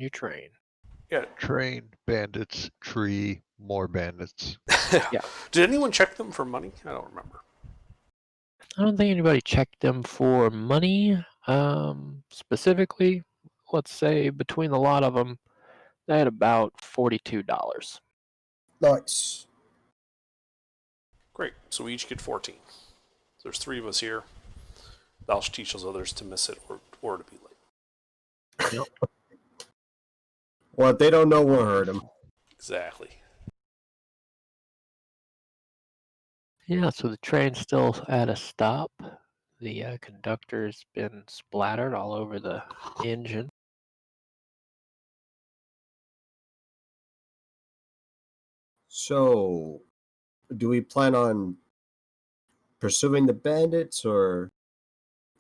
your train. Yeah. Train, bandits, tree, more bandits. Yeah. Did anyone check them for money? I don't remember. I don't think anybody checked them for money. Specifically, let's say between the lot of them, they had about $42. Nice. Great. So we each get 14. So there's 3 of us here. Thou shalt teach those others to miss it or to be late. Yep. Well, if they don't know, we'll hurt them. Exactly. Yeah, so the train's still at a stop. The conductor's been splattered all over the engine. So, do we plan on pursuing the bandits or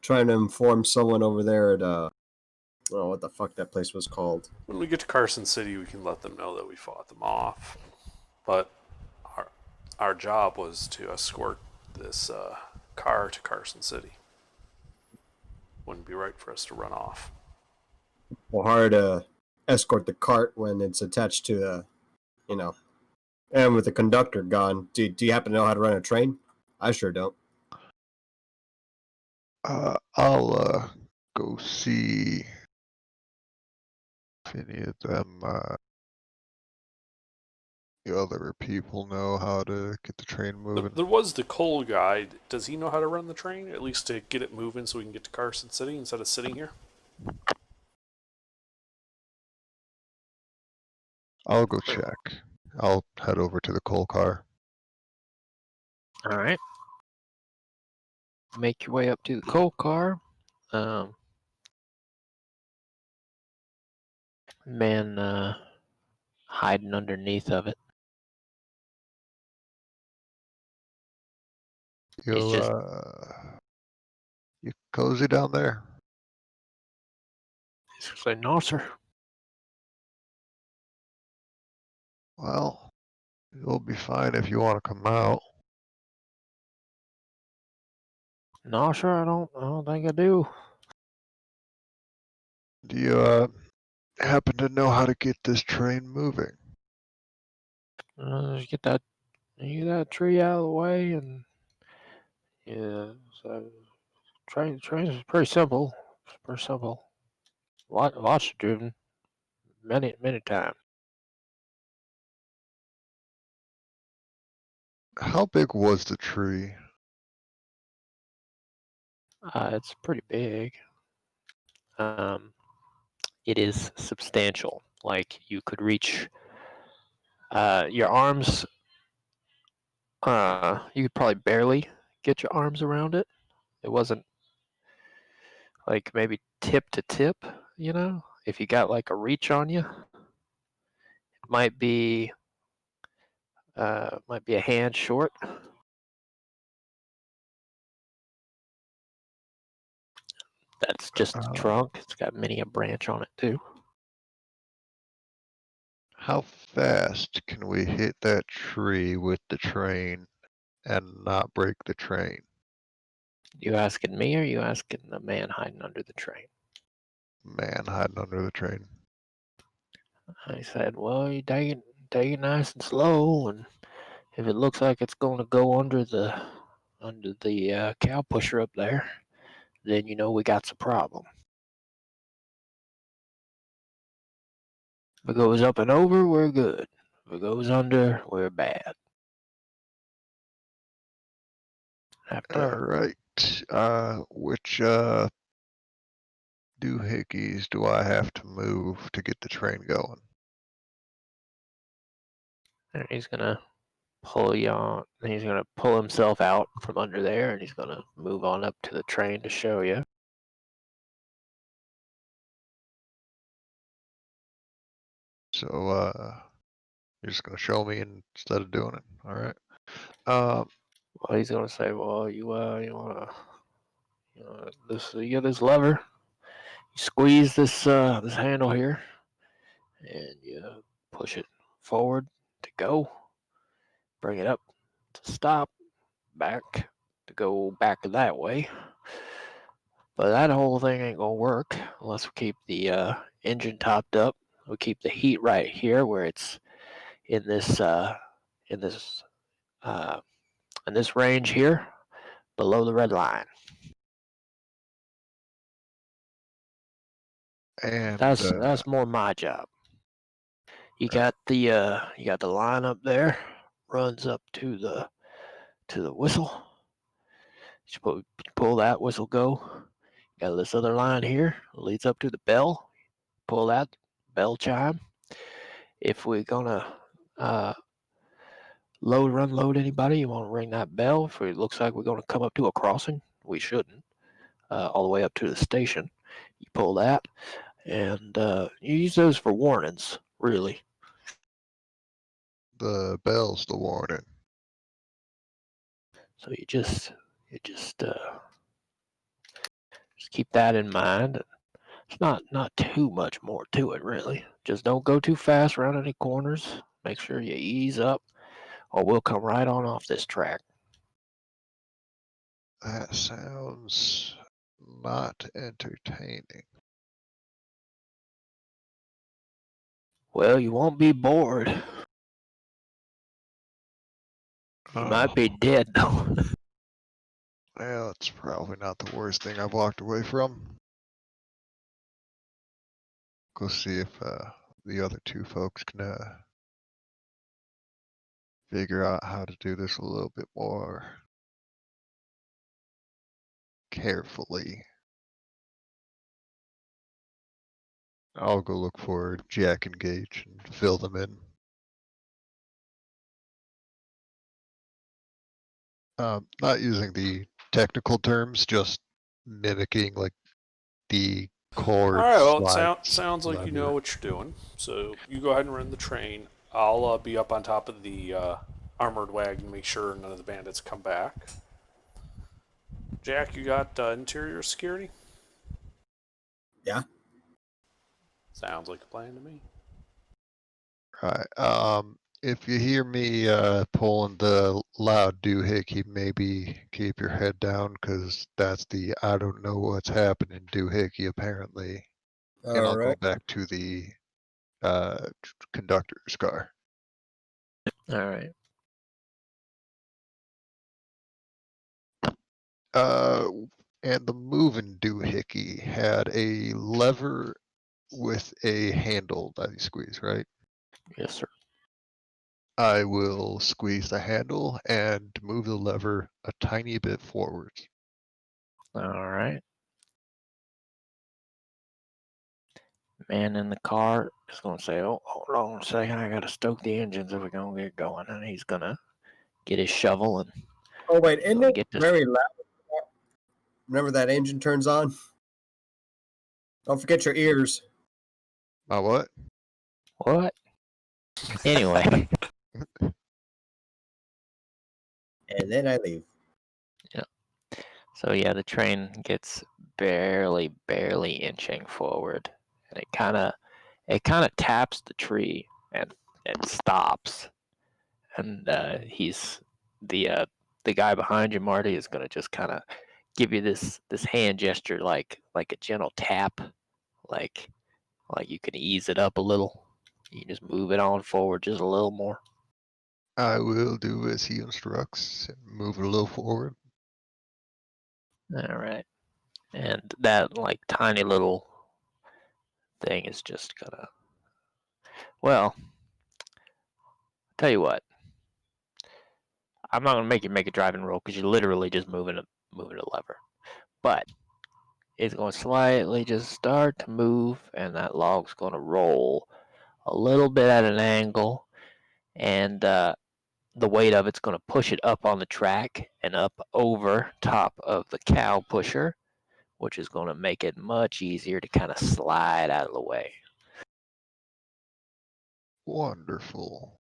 trying to inform someone over there at oh, what the fuck that place was called? When we get to Carson City, we can let them know that we fought them off. But our job was to escort this car to Carson City. Wouldn't be right for us to run off. Well, hard to escort the cart when it's attached to and with the conductor gone. Do you happen to know how to run a train? I sure don't. I'll go see if any of them, the other people know how to get the train moving. There was the coal guy. Does he know how to run the train? At least to get it moving so we can get to Carson City instead of sitting here? I'll go check. I'll head over to the coal car. All right. Make your way up to the coal car. Man hiding underneath of it. You cozy down there? He's just like, no, sir. Well, you'll be fine if you want to come out. No, sir, I don't think I do. Do you happen to know how to get this train moving? Just get that tree out of the way, and yeah, so trains is pretty simple. It's pretty simple. Lots driven, many times. How big was the tree? It's pretty big. It is substantial. Like you could reach your arms. You could probably barely get your arms around it. It wasn't like maybe tip to tip, you know? If you got like a reach on you, it might be a hand short. That's just the trunk. It's got many a branch on it too. How fast can we hit that tree with the train and not break the train? You asking me or you asking the man hiding under the train? Man hiding under the train. I said, well, you take it nice and slow, and if it looks like it's going to go under the cow pusher up there, then you know we got a problem. If it goes up and over, we're good. If it goes under, we're bad. All right. Which doohickeys do I have to move to get the train going? And he's gonna pull you on. He's gonna pull himself out from under there, and he's gonna move on up to the train to show you. So you're just gonna show me instead of doing it. All right. Well, he's gonna say, well, you wanna, you get this lever, you squeeze this handle here, and you push it forward to go, bring it up to stop, back to go back that way. But that whole thing ain't gonna work unless we keep the engine topped up We keep the heat right here where it's in this in this uh, in this range here below the red line. And That's more my job. You got the line up there, runs up to the whistle. You pull that whistle go. Got this other line here, leads up to the bell. Pull that bell chime. If we're gonna unload anybody, you want to ring that bell. If it looks like we're gonna come up to a crossing, we shouldn't. All the way up to the station, you pull that, and you use those for warnings, really. the bell's the warning. So you just keep that in mind. It's not too much more to it, really. Just don't go too fast around any corners. Make sure you ease up, or we'll come right on off this track. That sounds not entertaining. Well, you won't be bored. You might be dead, though. Well, it's probably not the worst thing I've walked away from. Go see if the other two folks can figure out how to do this a little bit more carefully. I'll go look for Jack and Gage and fill them in. Not using the technical terms, just mimicking like the cord. All right. Well, it slide sounds like you know lever. what you're doing. So you go ahead and run the train. I'll be up on top of the armored wagon to make sure none of the bandits come back. Jack, you got interior security? Yeah. Sounds like a plan to me. Right. If you hear me pulling the loud doohickey, maybe keep your head down, because that's the I don't know what's happening doohickey apparently. And All I'll go right. back to the conductor's car. All right. And the moving doohickey had a lever with a handle that you squeeze, right? Yes, sir. I will squeeze the handle and move the lever a tiny bit forward. All right. Man in the car is gonna say, "Oh, hold on a second. I gotta stoke the engines if we're gonna get going." And he's gonna get his shovel and Oh wait, isn't gonna it get this. very loud whenever that engine turns on? Don't forget your ears. My what? What? Anyway. And then I leave. So yeah, the train gets barely inching forward, and it kind of taps the tree and stops. And he's the guy behind you, Marty, is gonna just kind of give you this hand gesture, like a gentle tap, like you can ease it up a little. You just move it on forward just a little more. I will do as he instructs and move it a little forward. All right, and that like tiny little thing is just gonna. Well, tell you what. I'm not gonna make you make a driving roll because you're literally just moving a lever. But it's gonna slightly just start to move, and that log's gonna roll a little bit at an angle, and the weight of it's gonna push it up on the track and up over top of the cow pusher, which is gonna make it much easier to kind of slide out of the way. Wonderful.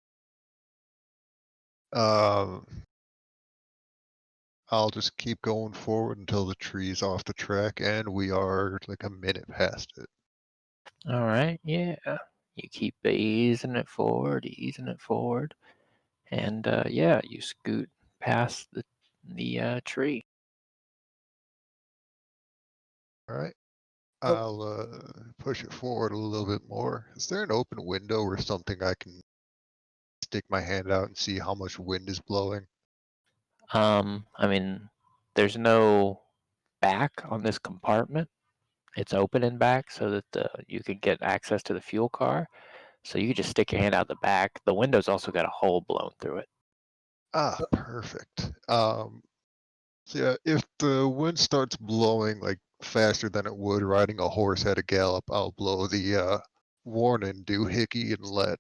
I'll just keep going forward until the tree's off the track, and we are like a minute past it. All right, yeah. You keep easing it forward, and yeah, you scoot past the tree. All right. I'll push it forward a little bit more. Is there an open window or something I can stick my hand out and see how much wind is blowing? I mean, there's no back on this compartment. It's open in back so that you can get access to the fuel car. So you can just stick your hand out the back. The window's also got a hole blown through it. Ah, perfect. So yeah, if the wind starts blowing like faster than it would riding a horse at a gallop, I'll blow the warning doohickey and let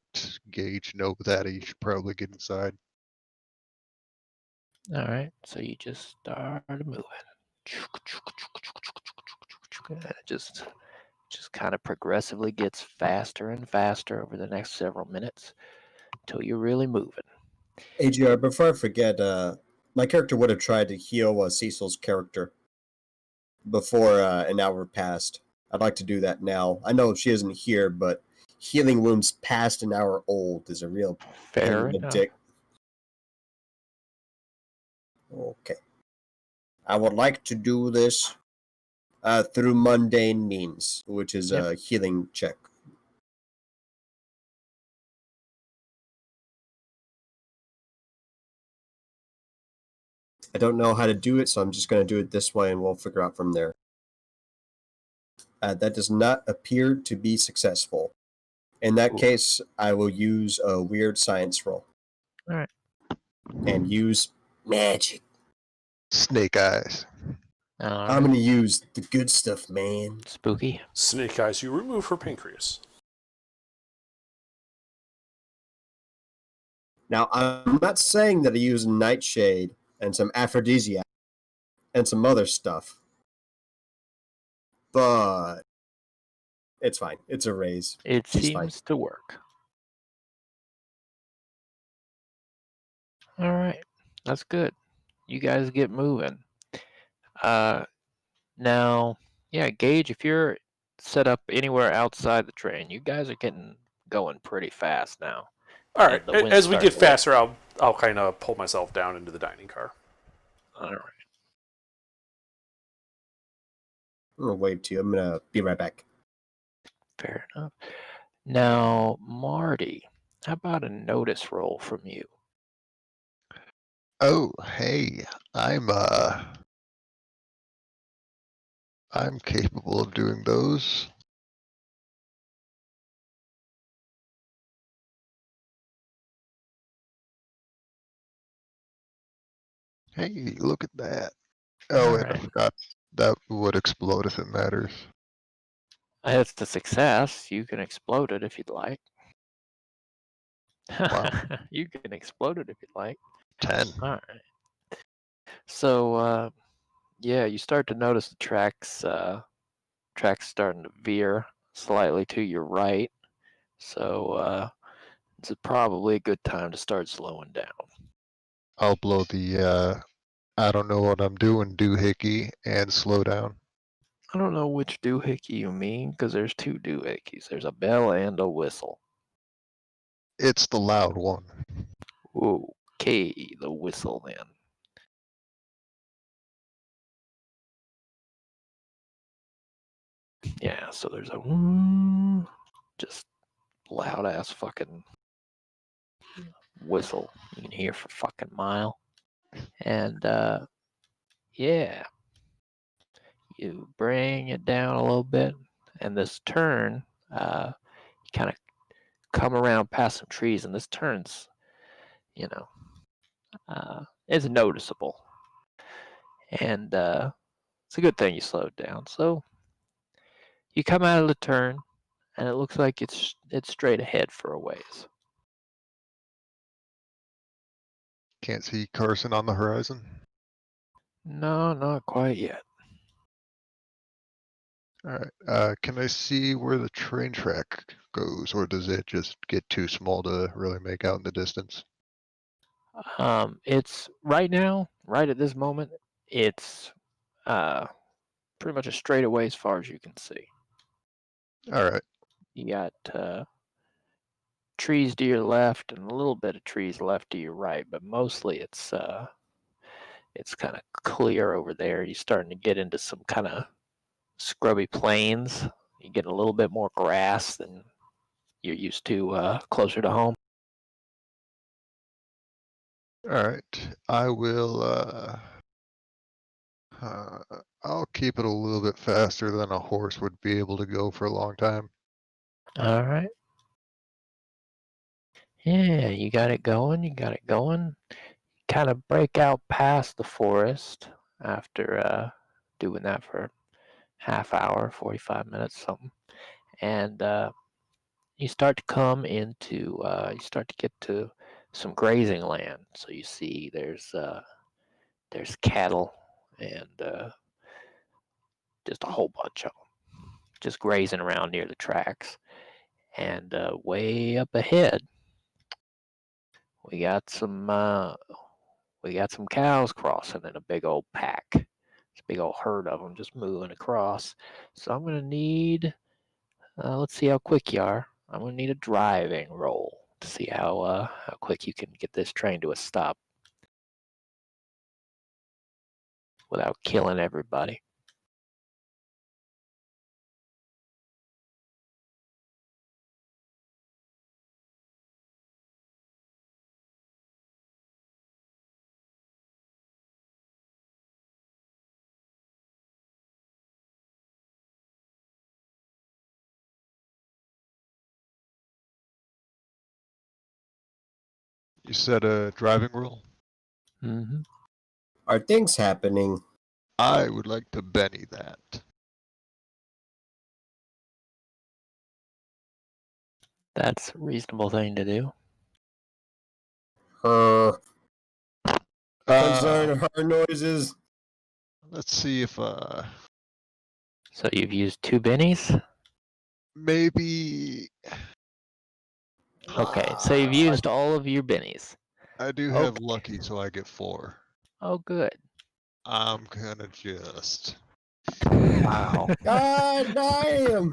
Gage know that he should probably get inside. All right, so you just start moving. And it just kind of progressively gets faster and faster over the next several minutes until you're really moving. AGR, before I forget, my character would have tried to heal Cecil's character before an hour passed. I'd like to do that now. I know she isn't here, but healing wounds past an hour old is a real pain Fair in the enough. dick. Okay. I would like to do this through mundane means, which is a healing check. I don't know how to do it, so I'm just going to do it this way and we'll figure out from there. That does not appear to be successful. In that case, I will use a weird science roll. All right. And use magic. Snake eyes. All I'm right. going to use the good stuff, man. Spooky. Snake eyes, you remove her pancreas. Now, I'm not saying that I use nightshade and some aphrodisiac and some other stuff. But it's fine. It's a raise. It She's seems fine. to work. All right, that's good. You guys get moving. Now, yeah, Gage, if you're set up anywhere outside the train, you guys are getting going pretty fast now. All right. And the wind's As we get starting to lift. faster, I'll kind of pull myself down into the dining car. All right. I'm going to wave to you. I'm going to be right back. Fair enough. Now, Marty, how about a notice roll from you? Oh, hey, I'm capable of doing those. Hey, look at that. Oh, All and I right. forgot that would explode if it matters. It's a success. You can explode it if you'd like. Wow. You can explode it if you'd like. 10. All right. So, yeah, you start to notice the tracks starting to veer slightly to your right. So, it's probably a good time to start slowing down. I'll blow the I don't know what I'm doing doohickey and slow down. I don't know which doohickey you mean, because there's two doohickeys. There's a bell and a whistle. It's the loud one. Okay, the whistle then. Yeah, so there's a just loud ass fucking whistle you can hear for fucking mile. And yeah, you bring it down a little bit, and this turn, you kind of come around past some trees, and this turns, is noticeable. And it's a good thing you slowed down. So you come out of the turn, and it looks like it's straight ahead for a ways. Can't see Carson on the horizon. No, not quite yet. Alright, can I see where the train track goes, or does it just get too small to really make out in the distance? It's right now, right at this moment, it's pretty much a straightaway as far as you can see. Alright, You got trees to your left and a little bit of trees left to your right, but mostly it's kind of clear over there. You're starting to get into some kind of scrubby plains. You get a little bit more grass than you're used to closer to home. Alright, I will, I'll keep it a little bit faster than a horse would be able to go for a long time. All right. Yeah, you got it going. You got it going. Kind of break out past the forest after doing that for half hour, 45 minutes, something. And you start to come into, you start to get to some grazing land. So you see there's cattle and just a whole bunch of them just grazing around near the tracks. And way up ahead, we got some cows crossing in a big old pack. It's a big old herd of them just moving across. So I'm gonna need, let's see how quick you are. I'm gonna need a driving roll to see how quick you can get this train to a stop without killing everybody. You said a driving rule? Mm-hmm. Are things happening? I would like to Benny that. That's a reasonable thing to do. Her Uh, concern her noises. let's see if, So you've used 2 bennies? maybe Okay, so you've used all of your bennies. I do have Okay. lucky, so I get 4. Oh, good. I'm gonna just. Wow. God damn!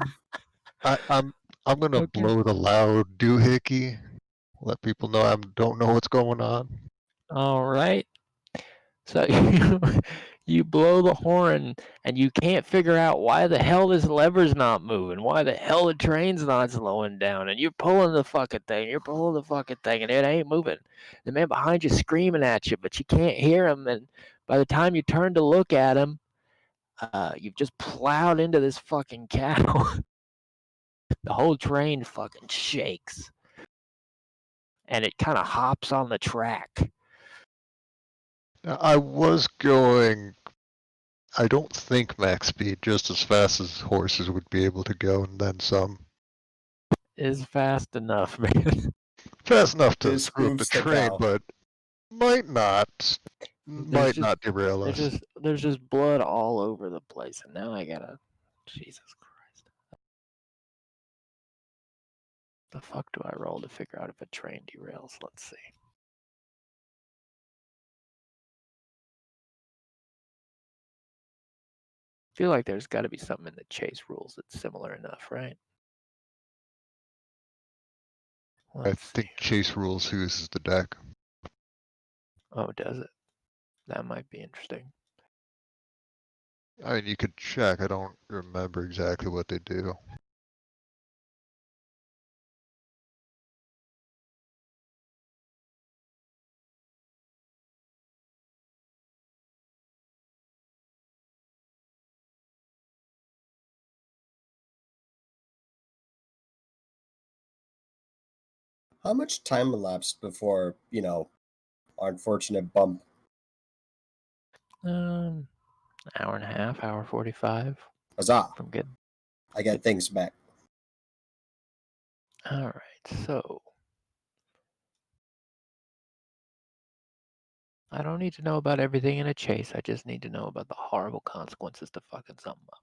I'm gonna Okay. blow the loud doohickey. Let people know I don't know what's going on. All right. So you blow the horn and you can't figure out why the hell this lever's not moving, why the hell the train's not slowing down, and you're pulling the fucking thing, and it ain't moving. The man behind you screaming at you, but you can't hear him, and by the time you turn to look at him, you've just plowed into this fucking cow. The whole train fucking shakes. And it kind of hops on the track. Now, I was going. I don't think max speed, just as fast as horses would be able to go, and then some. Is fast enough, man. Fast enough to This screw up the proves the train, cow. but might not. Might just- not derail us. There's just blood all over the place, and now I gotta. Jesus Christ. The fuck do I roll to figure out if a train derails? Let's see. I feel like there's got to be something in the chase rules that's similar enough, right? I Let's think see. chase rules uses the deck. Oh, does it? That might be interesting. I mean, you could check. I don't remember exactly what they do. How much time elapsed before, our unfortunate bump? Hour and a half, hour 45. Huzzah! From good. I got things back. All right, so I don't need to know about everything in a chase. I just need to know about the horrible consequences to fucking something up.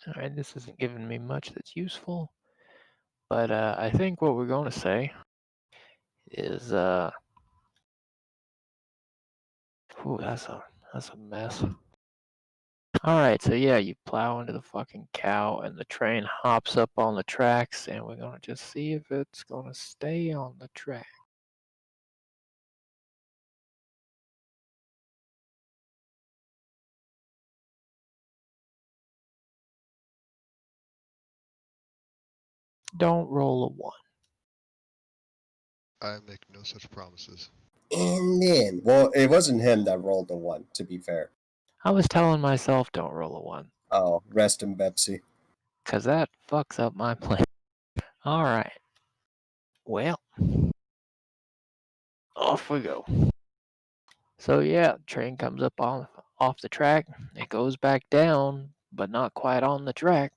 All right, this isn't giving me much that's useful, but I think what we're going to say is, ooh, that's a mess. Alright, so yeah, you plow into the fucking cow and the train hops up on the tracks and we're gonna just see if it's gonna stay on the track. Don't roll a 1. I make no such promises. And then, well, it wasn't him that rolled the 1, to be fair. I was telling myself don't roll a 1. Oh, rest in Pepsi. Cause that fucks up my plan. Alright. Well. Off we go. So yeah, train comes up off the track. It goes back down, but not quite on the track.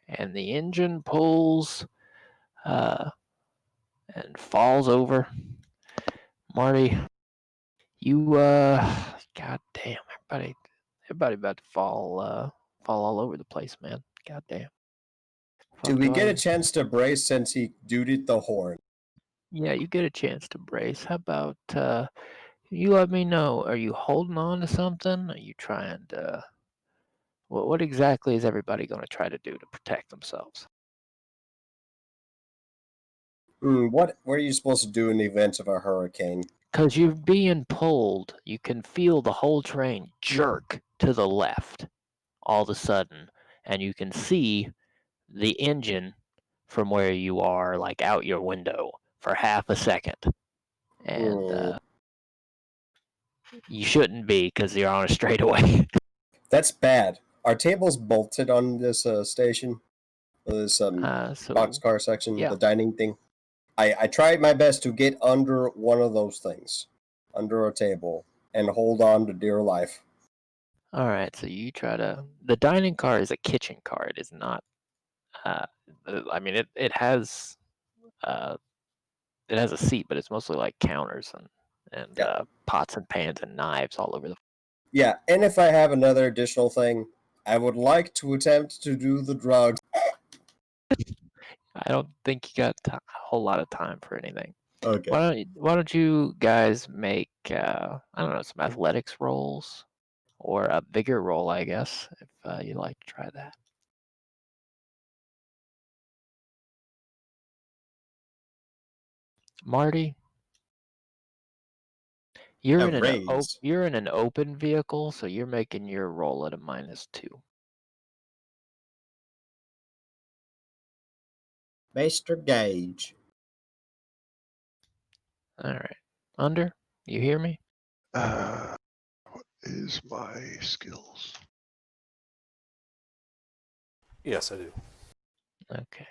And the engine pulls and falls over. Marty, you god damn, everybody about to fall all over the place, man. God damn. Do we get a chance to brace since he duded the horn? Yeah, you get a chance to brace. How about you let me know. Are you holding on to something? Are you trying to what exactly is everybody going to try to do to protect themselves? What are you supposed to do in the event of a hurricane? Because you're being pulled, you can feel the whole train jerk to the left all of a sudden, and you can see the engine from where you are, like out your window, for half a second. And you shouldn't be because you're on a straightaway. That's bad. Are tables bolted on this station? This So boxcar section, yeah. the dining thing? I tried my best to get under one of those things, under a table, and hold on to dear life. All right, so you try to. The dining car is a kitchen car. It is not. I mean, it has a seat, but it's mostly like counters and Yeah. pots and pans and knives all over the. Yeah, and if I have another additional thing, I would like to attempt to do the drugs. I don't think you got a whole lot of time for anything. Okay. Why don't you guys make I don't know, some athletics rolls or a vigor roll, I guess, if you'd like to try that. Marty, you're in an open vehicle, so you're making your roll at a -2. Mr. Gage. All right. Under, you hear me? What is my skills? Yes, I do. Okay.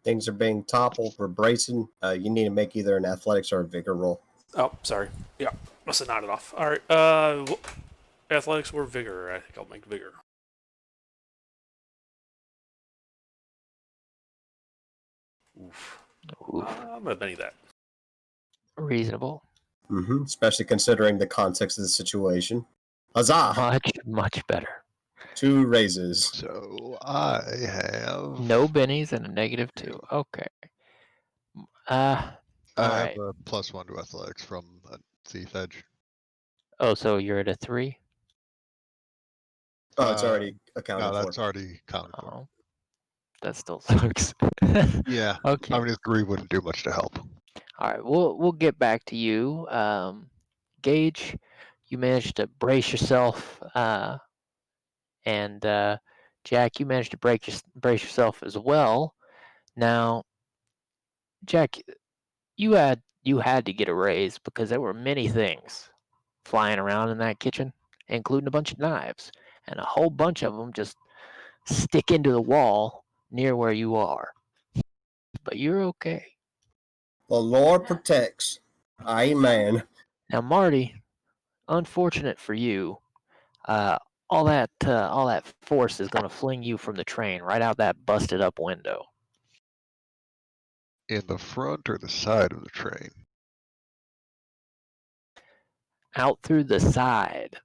Things are being toppled. We're bracing. You need to make either an athletics or a vigor roll. Oh, sorry. Yeah, must have nodded off. All right. Athletics or vigor? I think I'll make vigor. Oof. I'm gonna benny that. Reasonable. Especially considering the context of the situation. Huzzah! Much better. 2 raises. So I have No bennies and a -2. Okay. I have alright. a +1 to athletics from a thief edge. Oh, so you're at a 3? Oh, it's already accounted No, for. that's already counted for. Oh, that still sucks. Yeah. Okay. I mean, a 3 wouldn't do much to help. All right, we'll get back to you. Gage, you managed to brace yourself, and Jack, you managed to brace yourself as well. Now, Jack, you had to get a raise because there were many things flying around in that kitchen, including a bunch of knives, and a whole bunch of them just stick into the wall near where you are. But you're okay. The Lord protects. Amen. Now, Marty, unfortunate for you, all that force is going to fling you from the train right out that busted up window. In the front or the side of the train? Out through the side.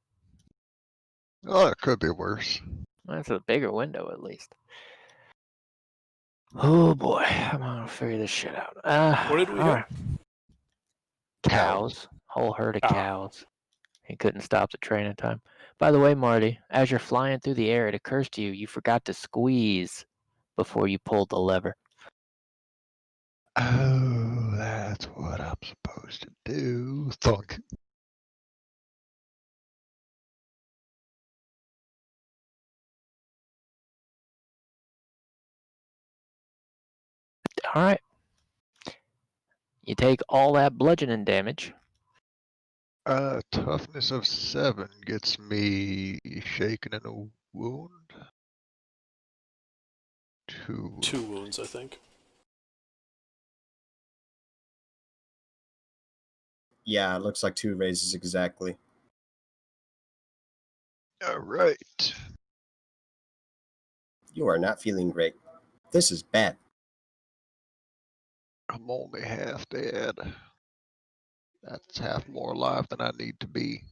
Oh, it could be worse. That's a bigger window, at least. Oh boy, I'm gonna figure this shit out. Where did we go? Right. Cows. Whole herd of cows. He couldn't stop the train in time. By the way, Marty, as you're flying through the air, it occurs to you forgot to squeeze before you pulled the lever. Oh, that's what I'm supposed to do. Thunk. All right. You take all that bludgeoning damage. Toughness of 7 gets me shaken in a wound. 2. 2 wounds, I think. Yeah, it looks like 2 raises exactly. Alright. You are not feeling great. This is bad. I'm only half dead. That's half more alive than I need to be.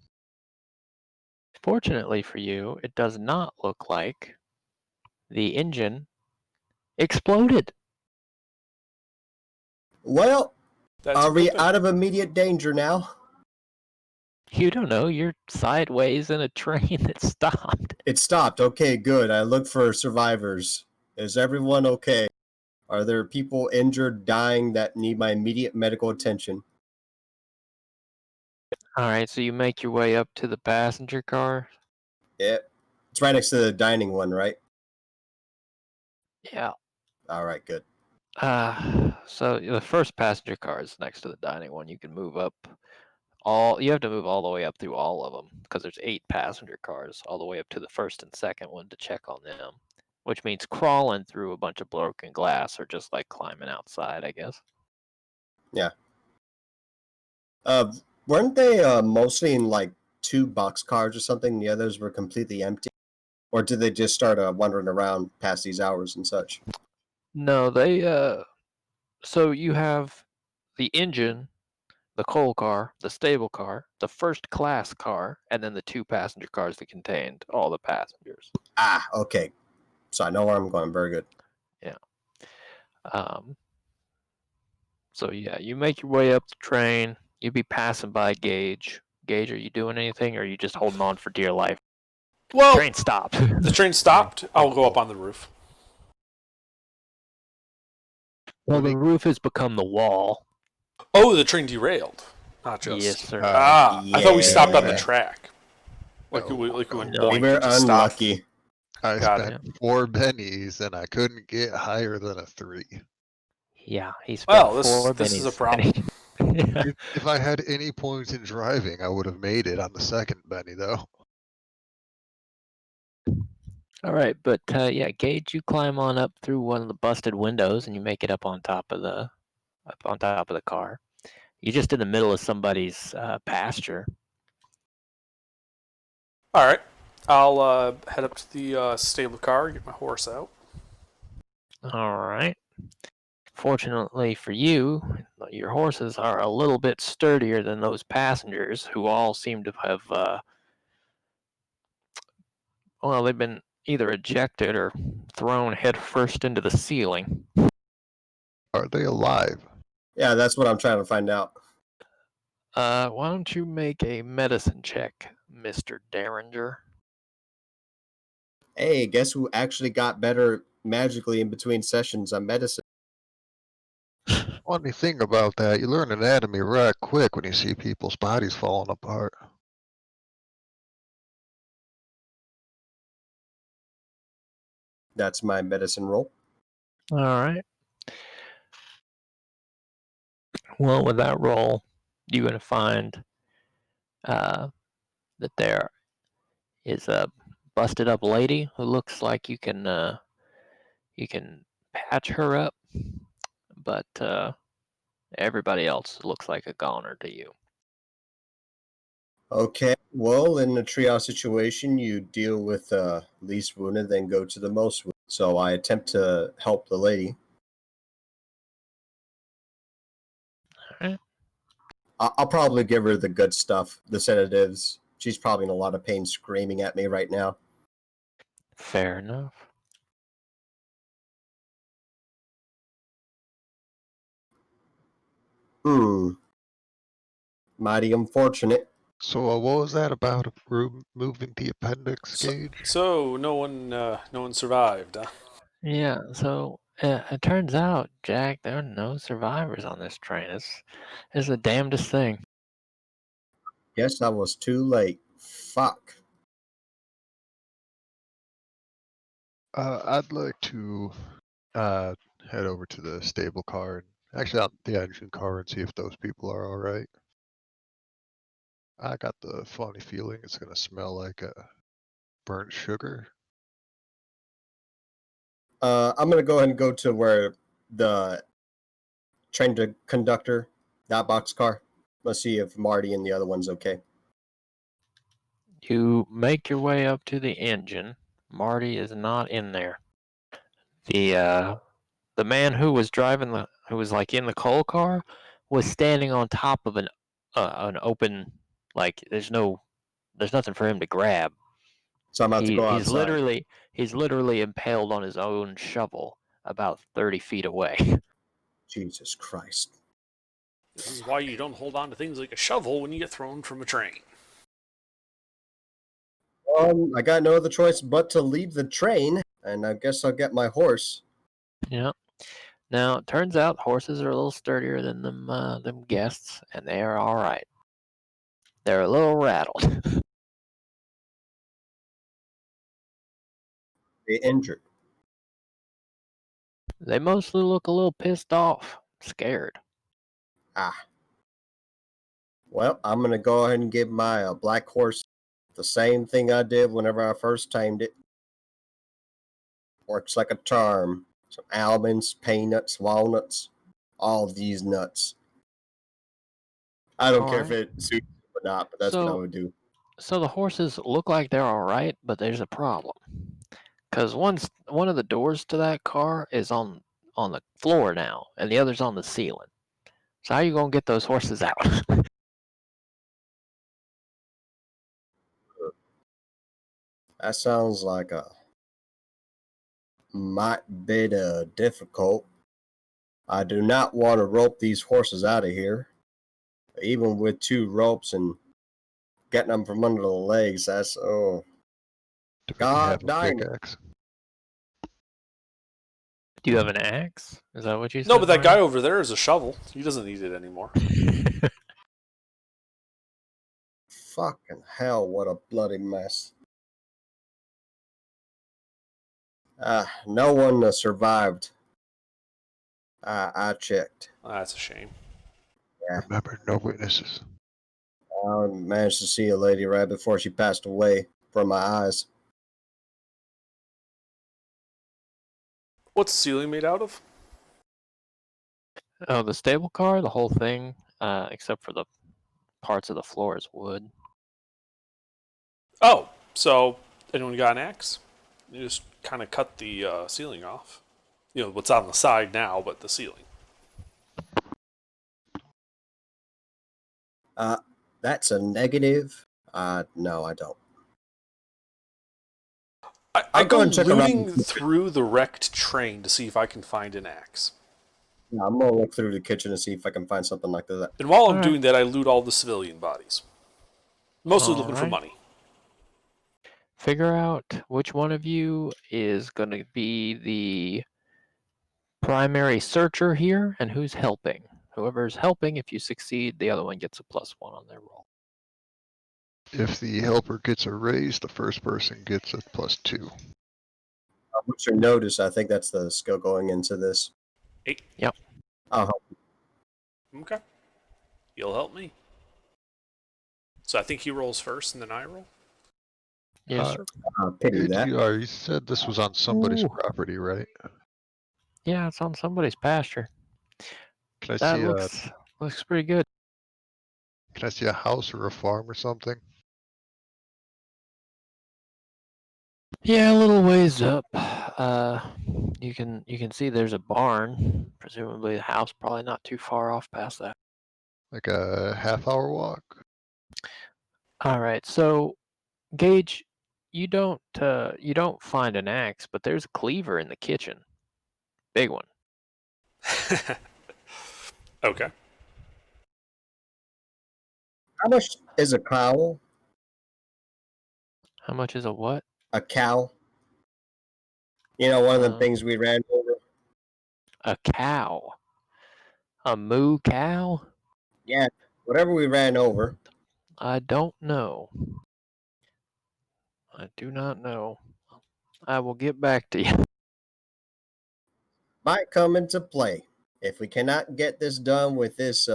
Fortunately for you, it does not look like the engine exploded. Well, That's are a we good thing. out of immediate danger now? You don't know. You're sideways in a train that stopped. It stopped. Okay, good. I look for survivors. Is everyone okay? Are there people injured, dying that need my immediate medical attention? All right, so you make your way up to the passenger car. Yep. It's right next to the dining one, right? Yeah. All right, good. So the first passenger car is next to the dining one. You can move up you have to move all the way up through all of them because there's 8 passenger cars all the way up to the first and second one to check on them, which means crawling through a bunch of broken glass or just like climbing outside, I guess. Yeah. Weren't they mostly in like 2 box cars or something? The others were completely empty, or did they just start wandering around past these hours and such? No, they so you have the engine, the coal car, the stable car, the first class car, and then the 2 passenger cars that contained all the passengers. Ah, okay. So I know where I'm going. Very good. Yeah. So yeah, you make your way up the train. You'd be passing by Gage. Gage, are you doing anything, or are you just holding on for dear life? Well, Train stopped. the train stopped. I'll go up on the roof. Well, the roof has become the wall. Oh, the train derailed. Not just. Yes, sir. I thought we stopped on the Yeah. track. Like No. we went No. We boink, were it just stopped. unlucky. I Got spent 4 pennies and I couldn't get higher than a 3. Yeah, he spent Well, 4 this is a pennies. problem. Yeah. If I had any points in driving, I would have made it on the second penny, though. All right, but yeah, Gage, you climb on up through one of the busted windows, and you make it up on top of the car. You're just in the middle of somebody's pasture. All right. I'll head up to the stable car, get my horse out. All right. Fortunately for you, your horses are a little bit sturdier than those passengers, who all seem to have, well, they've been either ejected or thrown headfirst into the ceiling. Are they alive? Yeah, that's what I'm trying to find out. Why don't you make a medicine check, Mr. Derringer? Hey, guess who actually got better magically in between sessions on medicine? Funny thing about that, you learn anatomy right quick when you see people's bodies falling apart. That's my medicine roll. All right. Well, with that roll, you're going to find that there is a busted up lady who looks like you can patch her up, but everybody else looks like a goner to you. Okay, well, in a triage situation, you deal with least wounded, then go to the most wounded. So I attempt to help the lady. All right. I'll probably give her the good stuff, the sedatives. She's probably in a lot of pain, screaming at me right now. Fair enough. Mighty unfortunate. So what was that about moving the appendix, Gage? So no one survived. Huh? Yeah, so it turns out, Jack, there are no survivors on this train. It's the damnedest thing. Guess I was too late. Fuck. I'd like to uh, head over to the stable car and actually out the engine car and see if those people are all right. I got the funny feeling it's gonna smell like burnt sugar. I'm gonna go ahead and go to where the train conductor, that box car. Let's see if Marty and the other one's okay. You make your way up to the engine. Marty is not in there. The man who was who was like in the coal car, was standing on top of an open, like there's nothing for him to grab. So I'm about to He go he's outside. literally impaled on his own shovel about 30 feet away. Jesus Christ. This is why you don't hold on to things like a shovel when you get thrown from a train. I got no other choice but to leave the train, and I guess I'll get my horse. Yeah. Now it turns out horses are a little sturdier than them guests, and they are all right. They're a little rattled. They injured. They mostly look a little pissed off, scared. Ah. Well, I'm gonna go ahead and give my black horse the same thing I did whenever I first tamed it. Works like a charm. Some almonds, peanuts, walnuts, all of these nuts. I don't All care if right. it suits you or not, but that's what I would do. So the horses look like they're all right, but there's a problem. Because one of the doors to that car is on the floor now, and the other's on the ceiling. So how you gonna get those horses out? That sounds like a might be difficult. I do not want to rope these horses out of here. Even with 2 ropes and getting them from under the legs, that's Do we God have a dang it. pickaxe? Do you have an axe? Is that what you said? No, but that guy Marty? over there is a shovel. He doesn't need it anymore. Fucking hell, what a bloody mess. No one survived. I checked. That's a shame. Remember, no witnesses. I managed to see a lady right before she passed away from my eyes. What's the ceiling made out of? Oh, the stable car, the whole thing, except for the parts of the floor is wood. Oh, so anyone got an axe? You just kind of cut the ceiling off. You know what's on the side now, but the ceiling. That's a negative. No, I don't. I I'll go go and check around. looting through the wrecked train to see if I can find an axe. Yeah, I'm gonna look through the kitchen and see if I can find something like that. And while I'm Alright. doing that, I loot all the civilian bodies. Mostly looking for Alright. money. Figure out which one of you is going to be the primary searcher here and who's helping. Whoever's helping, if you succeed, the other one gets a +1 on their roll. If the helper gets a raise, the first person gets a +2. What's your notice? I think that's the skill going into this. 8. Yep. I'll help. Okay. You'll help me. So I think he rolls first and then I roll. Yes, Uh, sir. Pity that. You said this was on somebody's Ooh. property, right? Yeah, it's on somebody's pasture. Can I That see looks pretty good. can I see a house or a farm or something? Yeah, a little ways up. You can see there's a barn. Presumably the house probably not too far off past that. Like a half-hour walk? All right, so Gage, you don't find an axe, but there's a cleaver in the kitchen. Big one. Okay. How much is a cow? How much is a what? A cow? You know, one of the Uh, things we ran over. A cow. A moo cow? Yeah, whatever we ran over. I don't know. I do not know. I will get back to you. Might come into play. If we cannot get this done with this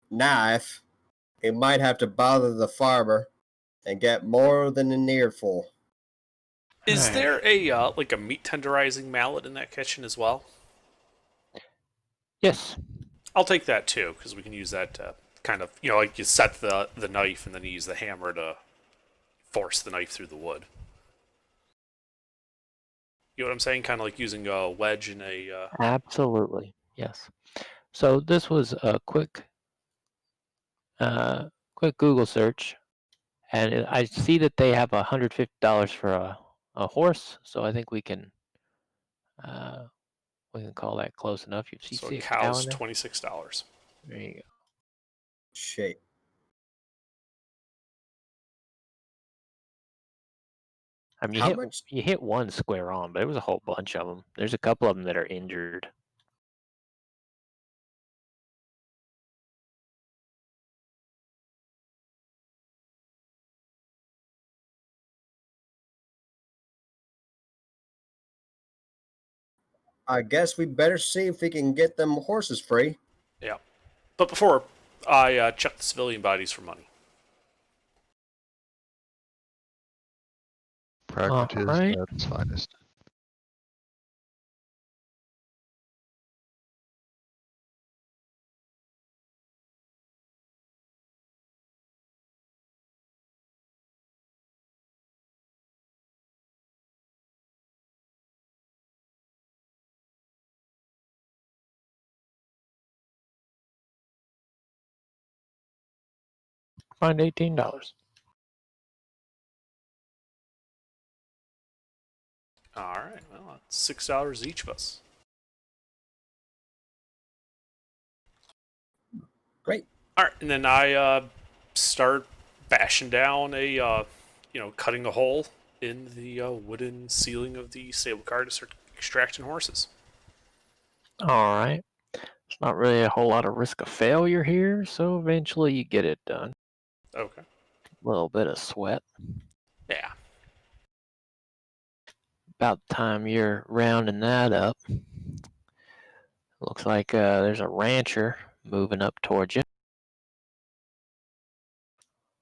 knife, we might have to bother the farmer and get more than an earful. Is Alright. there a like a meat tenderizing mallet in that kitchen as well? Yes. I'll take that too, because we can use that to kind of, like you set the knife and then you use the hammer to force the knife through the wood. You know what I'm saying? Kind of like using a wedge in a. Absolutely. Yes. So this was a quick Google search, and I see that they have $150 for a horse. So I think we can call that close enough. You So a see a cow cow's in there? $26. There you go. Shit. I mean, How much? you hit one square on, but it was a whole bunch of them. There's a couple of them that are injured. I guess we better see if we can get them horses free. Yeah. But before, I checked the civilian bodies for money. Pragmatism Alright. at its finest. Find $18. All right. Well, that's $6 each of us. Great. All right, and then I start bashing down cutting a hole in the wooden ceiling of the stable car to start extracting horses. Alright. There's not really a whole lot of risk of failure here, so eventually you get it done. Okay. A little bit of sweat. Yeah. About the time you're rounding that up, looks like there's a rancher moving up towards you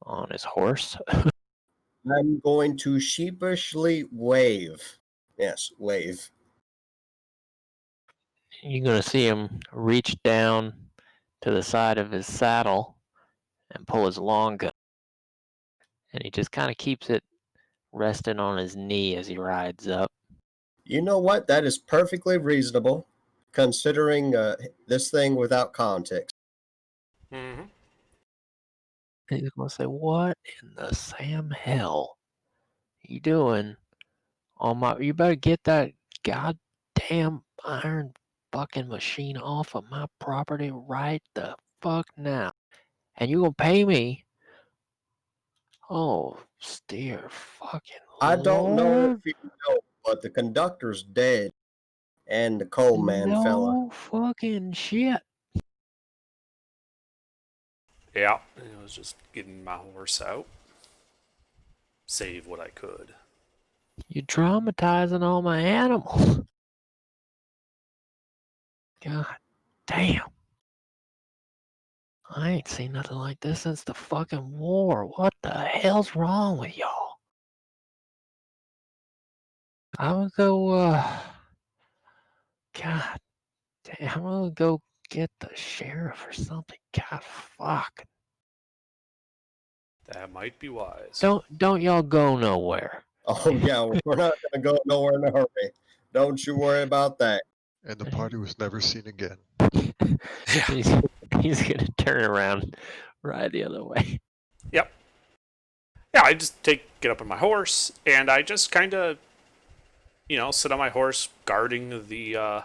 on his horse. I'm going to sheepishly wave. Yes, wave. You're going to see him reach down to the side of his saddle and pull his long gun. And he just kind of keeps it resting on his knee as he rides up. You know what? That is perfectly reasonable, considering this thing without context. Mm-hmm. And he's going to say, "What in the Sam hell you doing on my? You better get that goddamn iron fucking machine off of my property right the fuck now. And you gonna pay me? Oh, dear fucking I don't know Lord. if you know, but the conductor's dead, and the coal man fella. No fucking shit. Yeah. I was just getting my horse out. Save what I could. You're traumatizing all my animals. God damn. I ain't seen nothing like this since the fucking war. What the hell's wrong with y'all? I would go, God damn, I'm gonna go get the sheriff or something. God fuck. That might be wise. Don't y'all go nowhere. Oh yeah, we're not gonna go nowhere in a hurry. Don't you worry about that. And the party was never seen again. Yeah. He's gonna turn around, ride the other way. Yep. Yeah, I just get up on my horse, and I just kind of, sit on my horse guarding the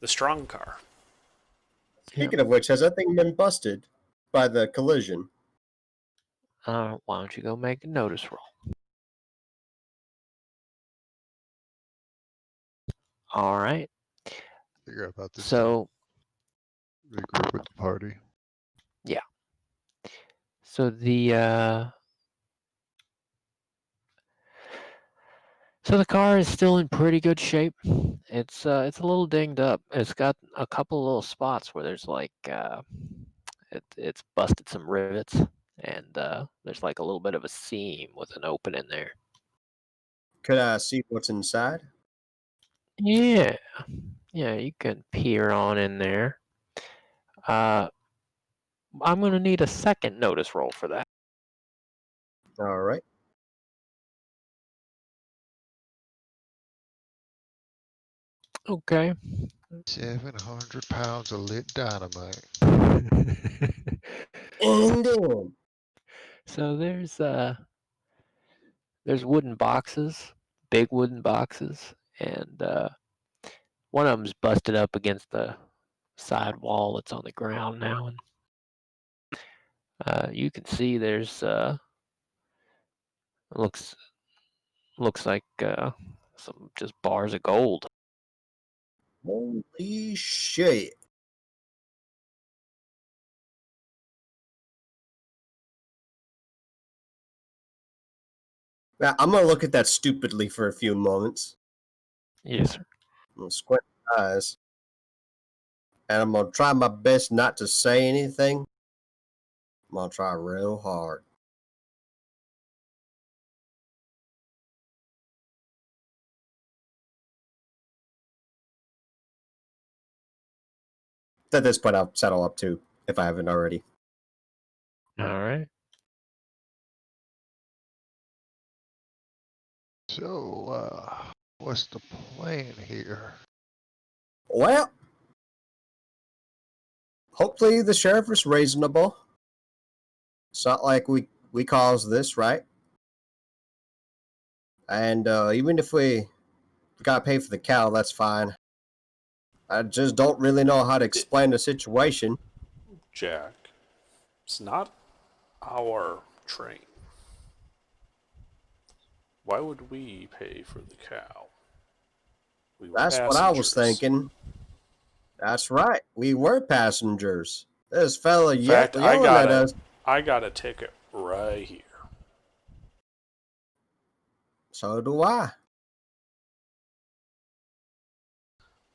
strong car. Speaking of which, has that thing been busted by the collision. Why don't you go make a notice roll? All right. Figure out about this. So, Regroup with the party. so the car is still in pretty good shape. It's a little dinged up. It's got a couple little spots where there's like it's busted some rivets, and there's like a little bit of a seam with an opening there. Could I see what's inside? Yeah, you can peer on in there. I'm gonna need a second notice roll for that. All right. Okay. 700 pounds of lit dynamite. And then, So there's wooden boxes, big wooden boxes, and one of them's busted up against the side wall that's on the ground now, and you can see there's looks like some just bars of gold. holy shit. Now, I'm gonna look at that stupidly for a few moments. Yes, sir. I'm gonna squint my eyes. And I'm gonna try my best not to say anything. I'm gonna try real hard. At this point, I'll settle up too, if I haven't already. All right. So, what's the plan here? Well, hopefully the sheriff is reasonable. It's not like we caused this, right? And even if we gotta pay for the cow, that's fine. I just don't really know how to explain the situation. Jack, it's not our train. Why would we pay for the cow? We were That's what I was passengers. thinking. That's right. We were passengers. This fella In fact, yelling at us. I got a ticket right here. So do I.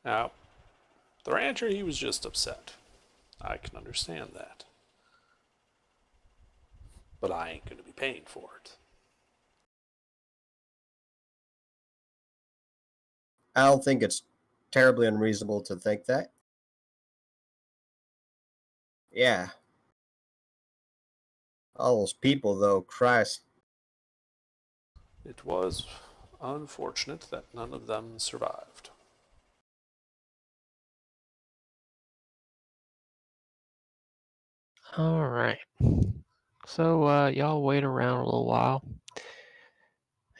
Now, the rancher, he was just upset. I can understand that. But I ain't going to be paying for it. I don't think it's terribly unreasonable to think that. Yeah. All those people, though, Christ. It was unfortunate that none of them survived. All right. So y'all wait around a little while,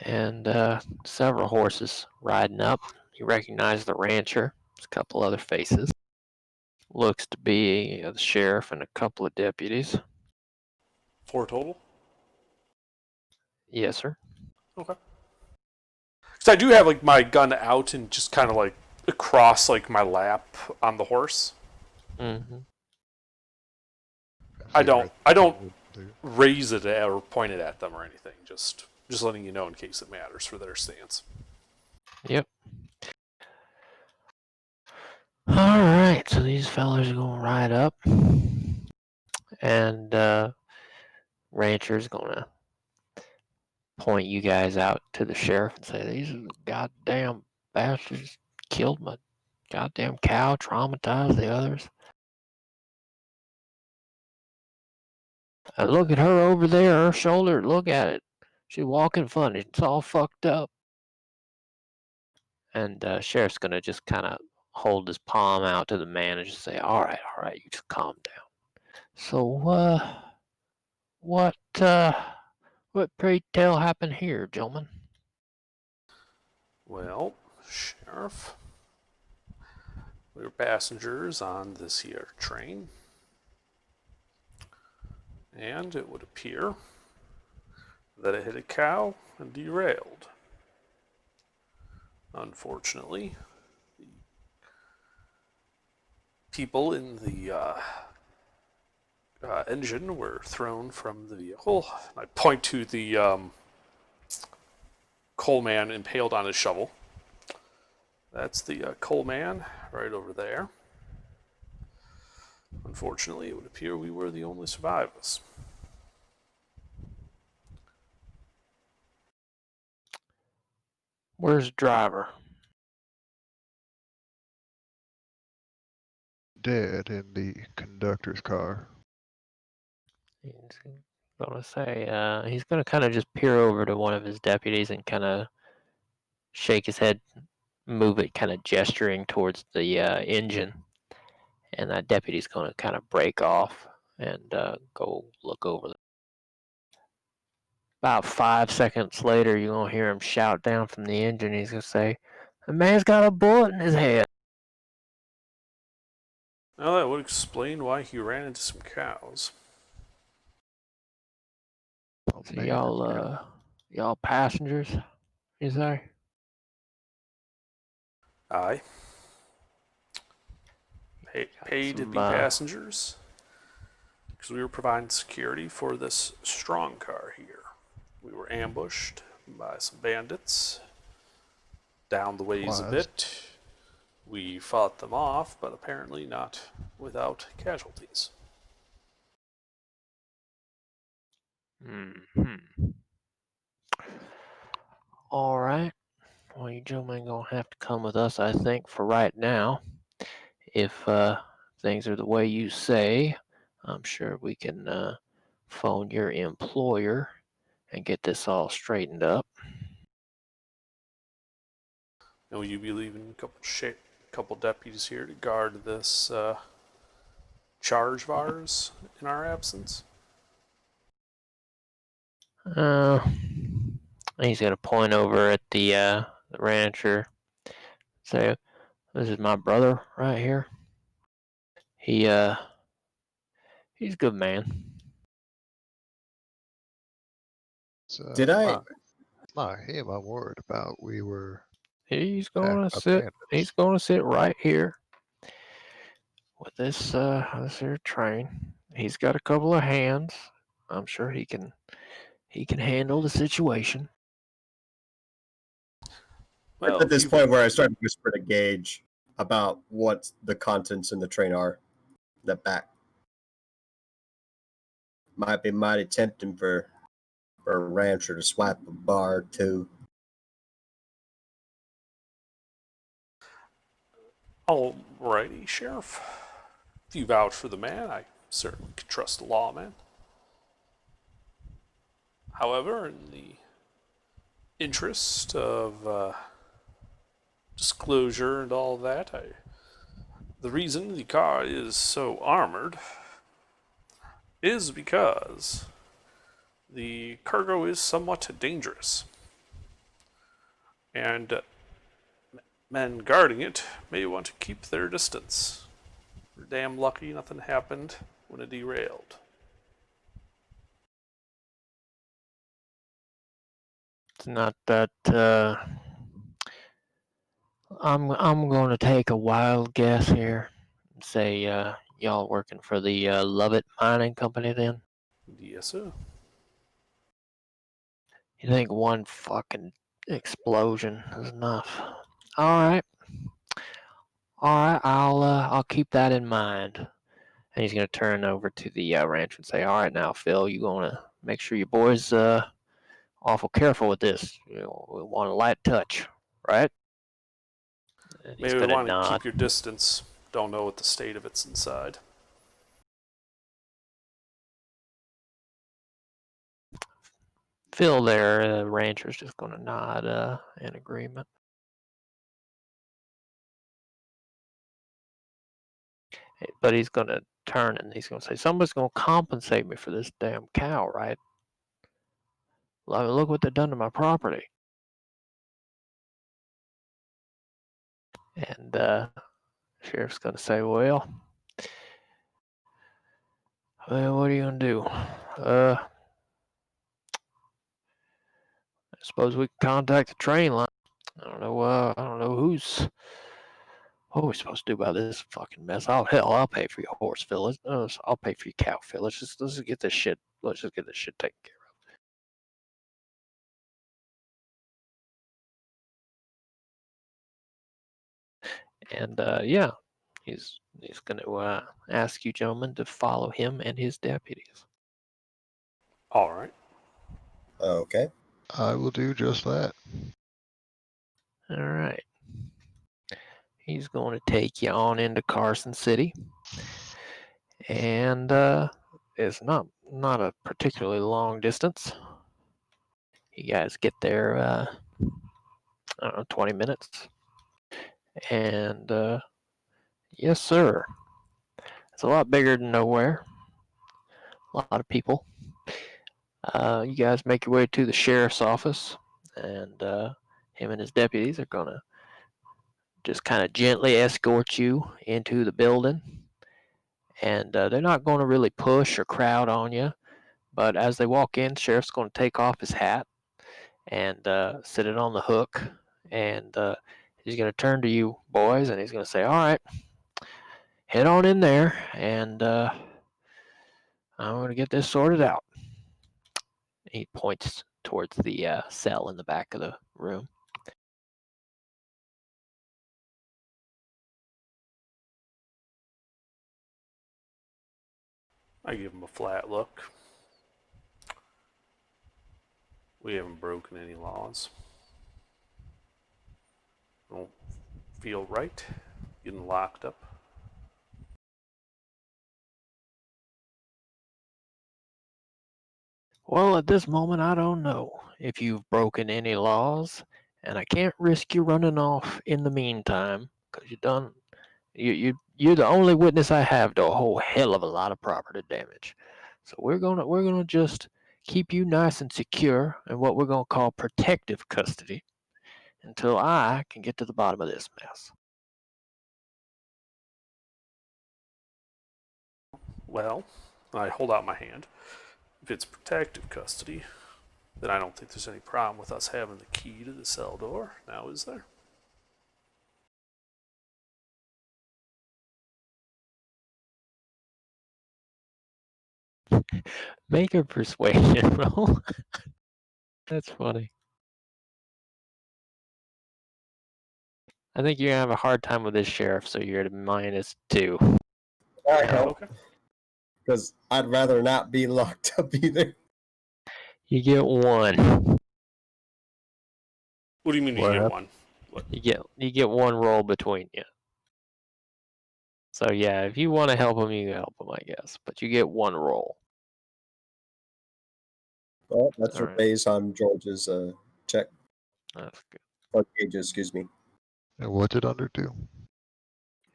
and several horses riding up. You recognize the rancher. There's a couple other faces. Looks to be the sheriff and a couple of deputies. 4 total? Yes, sir. Okay. Because I do have like my gun out and just kind of like across like my lap on the horse. Mm-hmm. I don't raise it or point it at them or anything. Just letting you know in case it matters for their stance. Yep. All right. So these fellas are gonna ride up, and rancher's gonna point you guys out to the sheriff and say, "These are the goddamn bastards killed my goddamn cow, traumatized the others. And look at her over there, her shoulder. Look at it. She's walking funny. It's all fucked up." And sheriff's gonna just kind of hold his palm out to the man and just say, all right, you just calm down. So, what pray tell happened here, gentlemen? Well, Sheriff, we were passengers on this here train. and it would appear that it hit a cow and derailed. Unfortunately, the people in the engine were thrown from the vehicle. I point to the coal man impaled on his shovel. That's the coal man right over there. Unfortunately, it would appear we were the only survivors. Where's the driver? Dead in the conductor's car. He's gonna say, he's gonna kind of just peer over to one of his deputies and kind of shake his head, move it, kind of gesturing towards the engine. And that deputy's gonna kind of break off and go look over. About 5 seconds later, you're gonna hear him shout down from the engine. He's gonna say, "The man's got a bullet in his head." Now that would explain why he ran into some cows. Oh, So man, y'all passengers, you say? Aye. Paid to be Some, passengers. Because we were providing security for this strong car here. We were ambushed by some bandits down the ways a Was. bit. We fought them off, but apparently not without casualties. All right. Well, you gentlemen gonna have to come with us, I think, for right now. If things are the way you say, I'm sure we can phone your employer and get this all straightened up. And will you be leaving a couple deputies here to guard this charge of ours in our absence? He's gonna point over at the rancher. Say, "This is my brother right here. He's a good man." Did I? Not him I'm worried about. We were He's a gonna sit. bandits. He's gonna sit right here with this here train. He's got a couple of hands. I'm sure he can handle the situation. Well, At this if you- point where I start to whisper to Gage about what the contents in the train are, the back might be mighty tempting for a rancher to swipe a bar too. Alrighty, Sheriff. If you vouch for the man, I certainly could trust the lawman. However, in the interest of disclosure and all that, the reason the car is so armored is because the cargo is somewhat dangerous. And men guarding it may want to keep their distance. We're damn lucky nothing happened when it derailed. It's not that. I'm going to take a wild guess here and say y'all working for the Lovett Mining Company then? Yes, sir. You think one fucking explosion is enough? All right. I'll keep that in mind. And he's gonna turn over to the rancher and say, "All right, now, Phil, you gonna make sure your boys awful careful with this. We want a light touch, right?" And he's Maybe gonna want to nod. keep your distance. Don't know what the state of it's inside. Phil there, the rancher's just gonna nod in agreement. But he's gonna turn and he's gonna say, "Somebody's gonna compensate me for this damn cow, right? Look what they've done to my property." And sheriff's gonna say, "Well, Well, what are you gonna do? I suppose we can contact the train line. I don't know. I don't know who's. What are we supposed to do about this fucking mess? Oh hell, I'll pay for your horse, Phil. I'll pay for your cow, Phil. Let's just get this shit. Let's just get this shit taken care of. And yeah, he's going to ask you gentlemen to follow him and his deputies. All right. Okay. I will do just that. All right. He's going to take you on into Carson City, and it's not a particularly long distance. You guys get there, I don't know, 20 minutes, and yes, sir. It's a lot bigger than nowhere. A lot of people. You guys make your way to the sheriff's office, and him and his deputies are gonna just kind of gently escort you into the building. And they're not going to really push or crowd on you, but as they walk in, the sheriff's going to take off his hat and sit it on the hook, and he's going to turn to you boys, and he's going to say, "All right, head on in there, and I'm going to get this sorted out." He points towards the cell in the back of the room. I give him a flat look. We haven't broken any laws. Don't feel right getting locked up. Well, at this moment, I don't know if you've broken any laws, and I can't risk you running off in the meantime, because you're the only witness I have to a whole hell of a lot of property damage. So we're gonna just keep you nice and secure in what we're gonna call protective custody until I can get to the bottom of this mess. Well, I hold out my hand. If it's protective custody, then I don't think there's any problem with us having the key to the cell door. Now, is there? Make a persuasion roll. That's funny. I think you're gonna have a hard time with this sheriff, so you're at a -2. That Yeah, help, okay. because I'd rather not be locked up either. You get 1. What do you mean you What get happened? one? You get 1 roll between you. So yeah, if you want to help him, you can help him, I guess. But you get 1 roll. Well, that's All a right. raise on George's check. That's good. Or Gage's, excuse me. And what did Under do?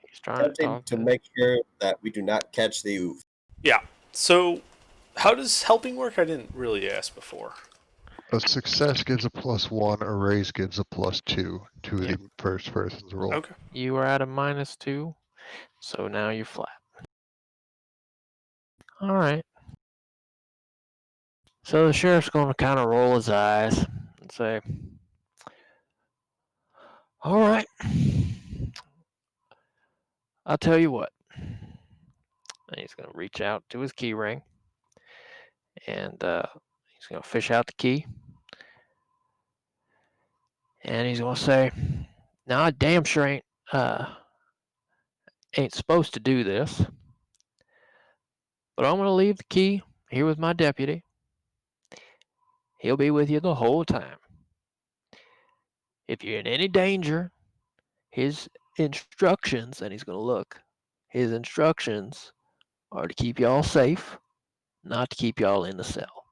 He's trying to Attempting talk to make sure that we do not catch the oof. Yeah. So, how does helping work? I didn't really ask before. A success gives a +1, a raise gives a +2 to Yep. the first person's roll. Okay. You were at a -2, so now you're flat. All right. So the sheriff's going to kind of roll his eyes and say, "All right, I'll tell you what." And he's going to reach out to his key ring, and he's going to fish out the key, and he's going to say, "Now I damn sure ain't supposed to do this, but I'm going to leave the key here with my deputy. He'll be with you the whole time. If you're in any danger, his instructions," and he's going to look, "his instructions are to keep y'all safe, not to keep y'all in the cell.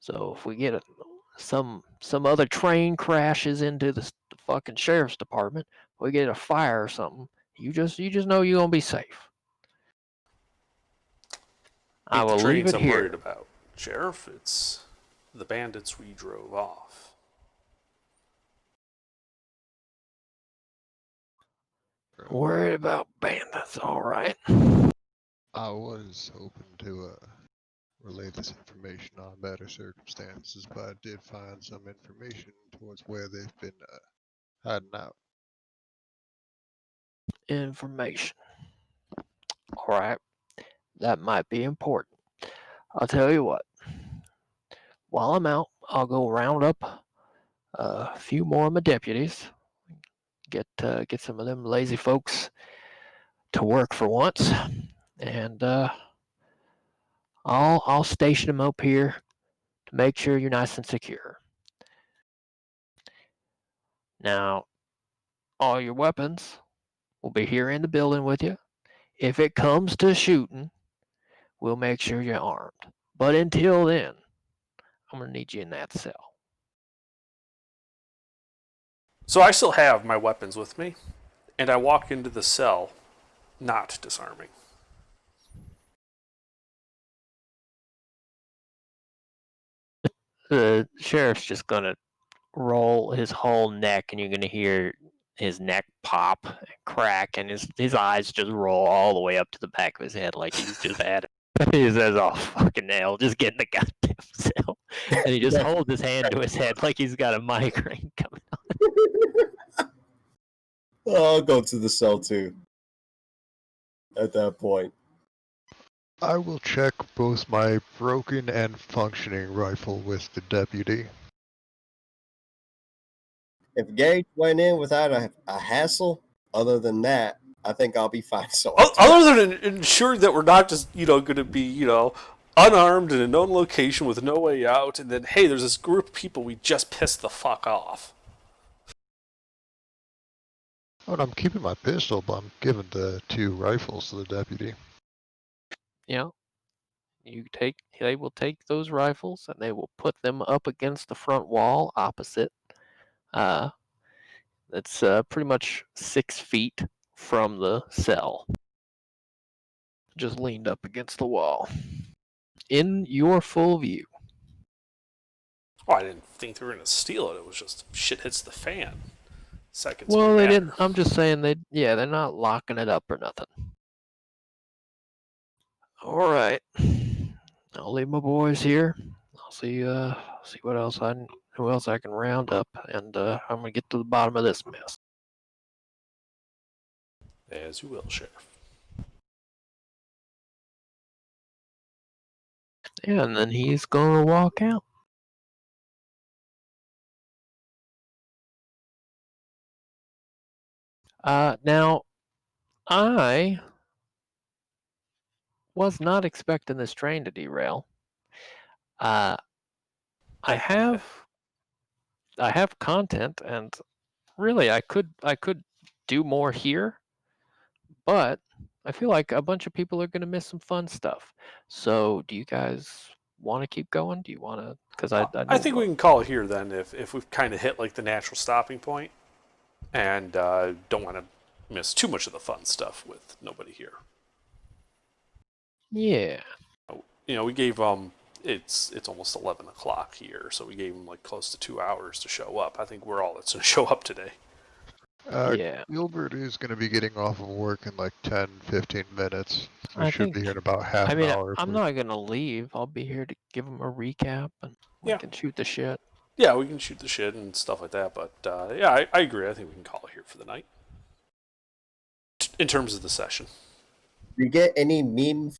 So if we get some other train crashes into the fucking sheriff's department, we get a fire or something, you just know you're gonna be safe. I Ain't the will leave trains it I'm worried here." about, Sheriff. It's the bandits we drove off. Worried about bandits, all right. I was was hoping to relay this information on better circumstances, but I did find some information towards where they've been hiding out. Information. All right. That might be important. I'll tell you what. While I'm out, I'll go round up a few more of my deputies. Get some of them lazy folks to work for once, and I'll station them up here to make sure you're nice and secure. Now, all your weapons will be here in the building with you. If it comes to shooting, we'll make sure you're armed. But until then, I'm gonna need you in that cell. So I still have my weapons with me, and I walk into the cell, not disarming. The sheriff's just gonna roll his whole neck, and you're gonna hear his neck pop and crack, and his eyes just roll all the way up to the back of his head like he's just had it. He says, "Oh fucking hell, just get in the goddamn cell," and he just holds his hand to his head like he's got a migraine coming. I'll go to the cell too. At that point. I will check both my broken and functioning rifle with the deputy. If Gage went in without a hassle, other than that, I think I'll be fine. So Other than ensuring that we're not just, going to be, unarmed in a known location with no way out, and then, hey, there's this group of people we just pissed the fuck off. Oh, and I'm keeping my pistol, but I'm giving the 2 rifles to the deputy. Yeah, they will take those rifles and they will put them up against the front wall opposite. That's pretty much 6 feet from the cell. Just leaned up against the wall. In your full view. Oh, I didn't think they were going to steal it. It was just shit hits the fan. Seconds. Well, they matter. didn't. I'm just saying they're not locking it up or nothing. All right. I'll leave my boys here. I'll see who else I can round up, and I'm gonna get to the bottom of this mess. As you will, Sheriff. Yeah, and then he's gonna walk out. Now, I was not expecting this train to derail. I have content, and really, I could do more here, but I feel like a bunch of people are gonna miss some fun stuff. So, do you guys want to keep going? Do you want to? Because I think we can call it here then if we've kind of hit like the natural stopping point and don't want to miss too much of the fun stuff with nobody here. Yeah. We gave it's almost 11 o'clock here, so we gave them like close to 2 hours to show up. I think we're all that's going to show up today. Yeah. Gilbert is going to be getting off of work in like 10, 15 minutes. I We should think- be here in about half an hour. I'm not gonna leave. I'll be here to give them a recap, and we Yeah. can shoot the shit. Yeah, we can shoot the shit and stuff like that, but yeah, I agree. I think we can call it here for the night. In terms of the session. Do you get any meme